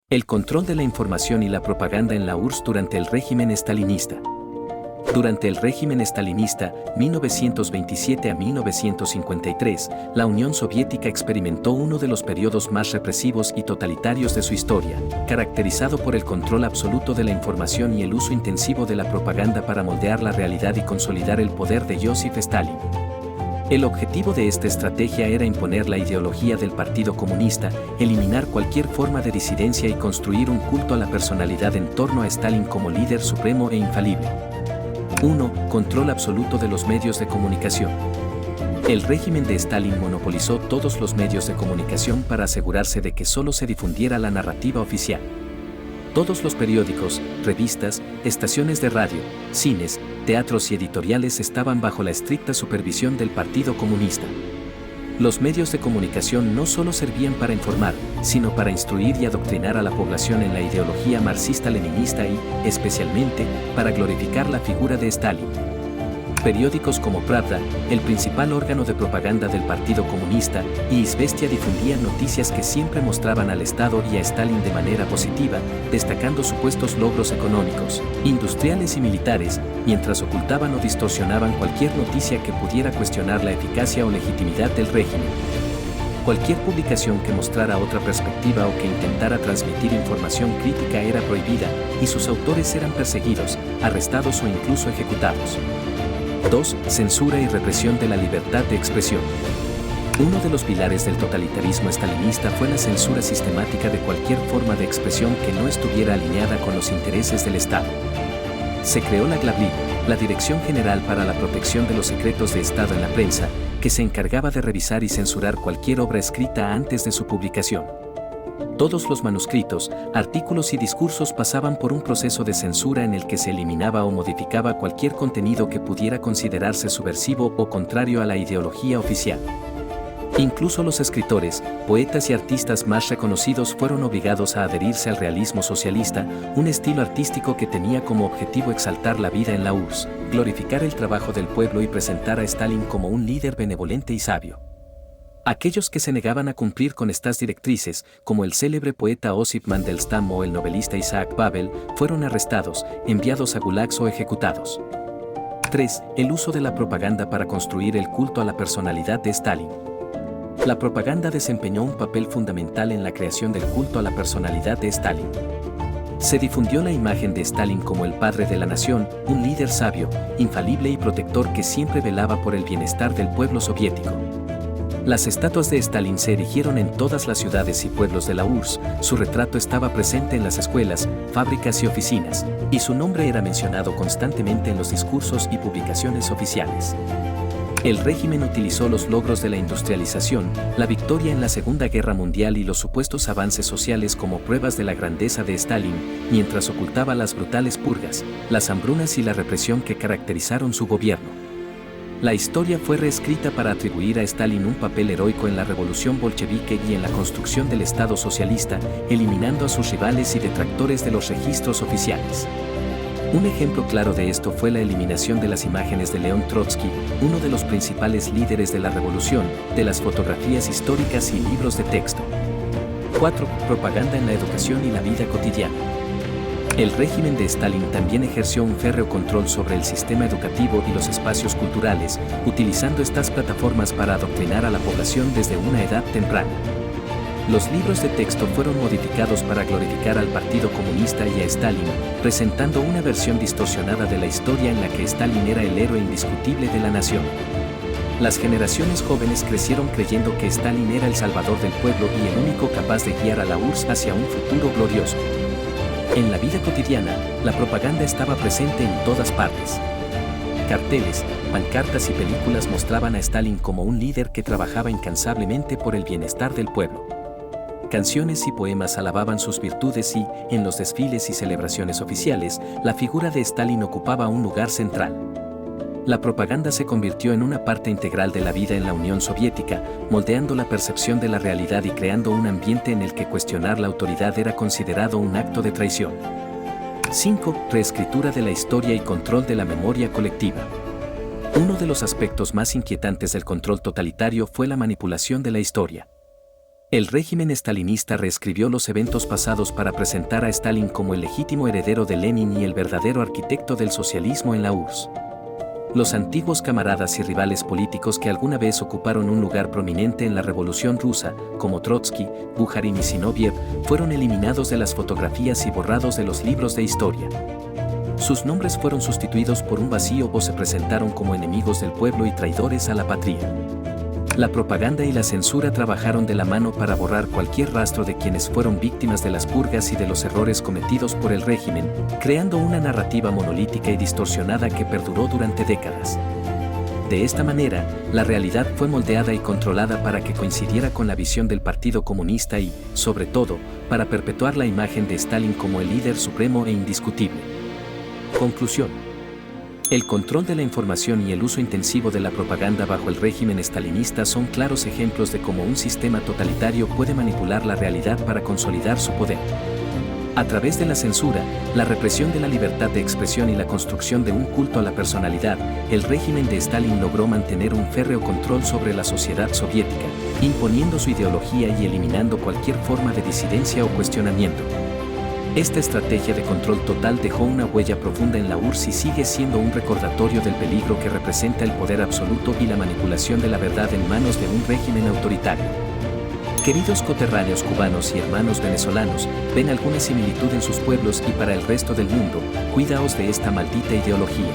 El control de la información y la propaganda en la URSS durante el régimen estalinista. Durante el régimen estalinista, 1927 a 1953, la Unión Soviética experimentó uno de los periodos más represivos y totalitarios de su historia, caracterizado por el control absoluto de la información y el uso intensivo de la propaganda para moldear la realidad y consolidar el poder de Joseph Stalin. El objetivo de esta estrategia era imponer la ideología del Partido Comunista, eliminar cualquier forma de disidencia y construir un culto a la personalidad en torno a Stalin como líder supremo e infalible. 1. Control absoluto de los medios de comunicación. El régimen de Stalin monopolizó todos los medios de comunicación para asegurarse de que solo se difundiera la narrativa oficial. Todos los periódicos, revistas, estaciones de radio, cines, teatros y editoriales estaban bajo la estricta supervisión del Partido Comunista. Los medios de comunicación no solo servían para informar, sino para instruir y adoctrinar a la población en la ideología marxista-leninista y, especialmente, para glorificar la figura de Stalin. Periódicos como Pravda, el principal órgano de propaganda del Partido Comunista, y Izvestia difundían noticias que siempre mostraban al Estado y a Stalin de manera positiva, destacando supuestos logros económicos, industriales y militares, mientras ocultaban o distorsionaban cualquier noticia que pudiera cuestionar la eficacia o legitimidad del régimen. Cualquier publicación que mostrara otra perspectiva o que intentara transmitir información crítica era prohibida, y sus autores eran perseguidos, arrestados o incluso ejecutados. 2. Censura y represión de la libertad de expresión. Uno de los pilares del totalitarismo estalinista fue la censura sistemática de cualquier forma de expresión que no estuviera alineada con los intereses del Estado. Se creó la GlavLib, la Dirección General para la Protección de los Secretos de Estado en la Prensa, que se encargaba de revisar y censurar cualquier obra escrita antes de su publicación. Todos los manuscritos, artículos y discursos pasaban por un proceso de censura en el que se eliminaba o modificaba cualquier contenido que pudiera considerarse subversivo o contrario a la ideología oficial. Incluso los escritores, poetas y artistas más reconocidos fueron obligados a adherirse al realismo socialista, un estilo artístico que tenía como objetivo exaltar la vida en la URSS, glorificar el trabajo del pueblo y presentar a Stalin como un líder benevolente y sabio. Aquellos que se negaban a cumplir con estas directrices, como el célebre poeta Osip Mandelstam o el novelista Isaac Babel, fueron arrestados, enviados a gulags o ejecutados. 3. El uso de la propaganda para construir el culto a la personalidad de Stalin. La propaganda desempeñó un papel fundamental en la creación del culto a la personalidad de Stalin. Se difundió la imagen de Stalin como el padre de la nación, un líder sabio, infalible y protector que siempre velaba por el bienestar del pueblo soviético. Las estatuas de Stalin se erigieron en todas las ciudades y pueblos de la URSS, su retrato estaba presente en las escuelas, fábricas y oficinas, y su nombre era mencionado constantemente en los discursos y publicaciones oficiales. El régimen utilizó los logros de la industrialización, la victoria en la Segunda Guerra Mundial y los supuestos avances sociales como pruebas de la grandeza de Stalin, mientras ocultaba las brutales purgas, las hambrunas y la represión que caracterizaron su gobierno. La historia fue reescrita para atribuir a Stalin un papel heroico en la revolución bolchevique y en la construcción del Estado socialista, eliminando a sus rivales y detractores de los registros oficiales. Un ejemplo claro de esto fue la eliminación de las imágenes de León Trotsky, uno de los principales líderes de la revolución, de las fotografías históricas y libros de texto. 4. Propaganda en la educación y la vida cotidiana. El régimen de Stalin también ejerció un férreo control sobre el sistema educativo y los espacios culturales, utilizando estas plataformas para adoctrinar a la población desde una edad temprana. Los libros de texto fueron modificados para glorificar al Partido Comunista y a Stalin, presentando una versión distorsionada de la historia en la que Stalin era el héroe indiscutible de la nación. Las generaciones jóvenes crecieron creyendo que Stalin era el salvador del pueblo y el único capaz de guiar a la URSS hacia un futuro glorioso. En la vida cotidiana, la propaganda estaba presente en todas partes. Carteles, pancartas y películas mostraban a Stalin como un líder que trabajaba incansablemente por el bienestar del pueblo. Canciones y poemas alababan sus virtudes y, en los desfiles y celebraciones oficiales, la figura de Stalin ocupaba un lugar central. La propaganda se convirtió en una parte integral de la vida en la Unión Soviética, moldeando la percepción de la realidad y creando un ambiente en el que cuestionar la autoridad era considerado un acto de traición. 5. Reescritura de la historia y control de la memoria colectiva. Uno de los aspectos más inquietantes del control totalitario fue la manipulación de la historia. El régimen estalinista reescribió los eventos pasados para presentar a Stalin como el legítimo heredero de Lenin y el verdadero arquitecto del socialismo en la URSS. Los antiguos camaradas y rivales políticos que alguna vez ocuparon un lugar prominente en la Revolución Rusa, como Trotsky, Bukharin y Zinoviev, fueron eliminados de las fotografías y borrados de los libros de historia. Sus nombres fueron sustituidos por un vacío o se presentaron como enemigos del pueblo y traidores a la patria. La propaganda y la censura trabajaron de la mano para borrar cualquier rastro de quienes fueron víctimas de las purgas y de los errores cometidos por el régimen, creando una narrativa monolítica y distorsionada que perduró durante décadas. De esta manera, la realidad fue moldeada y controlada para que coincidiera con la visión del Partido Comunista y, sobre todo, para perpetuar la imagen de Stalin como el líder supremo e indiscutible. Conclusión. El control de la información y el uso intensivo de la propaganda bajo el régimen estalinista son claros ejemplos de cómo un sistema totalitario puede manipular la realidad para consolidar su poder. A través de la censura, la represión de la libertad de expresión y la construcción de un culto a la personalidad, el régimen de Stalin logró mantener un férreo control sobre la sociedad soviética, imponiendo su ideología y eliminando cualquier forma de disidencia o cuestionamiento. Esta estrategia de control total dejó una huella profunda en la URSS y sigue siendo un recordatorio del peligro que representa el poder absoluto y la manipulación de la verdad en manos de un régimen autoritario. Queridos coterráneos cubanos y hermanos venezolanos, ¿ven alguna similitud en sus pueblos y para el resto del mundo? Cuidaos de esta maldita ideología.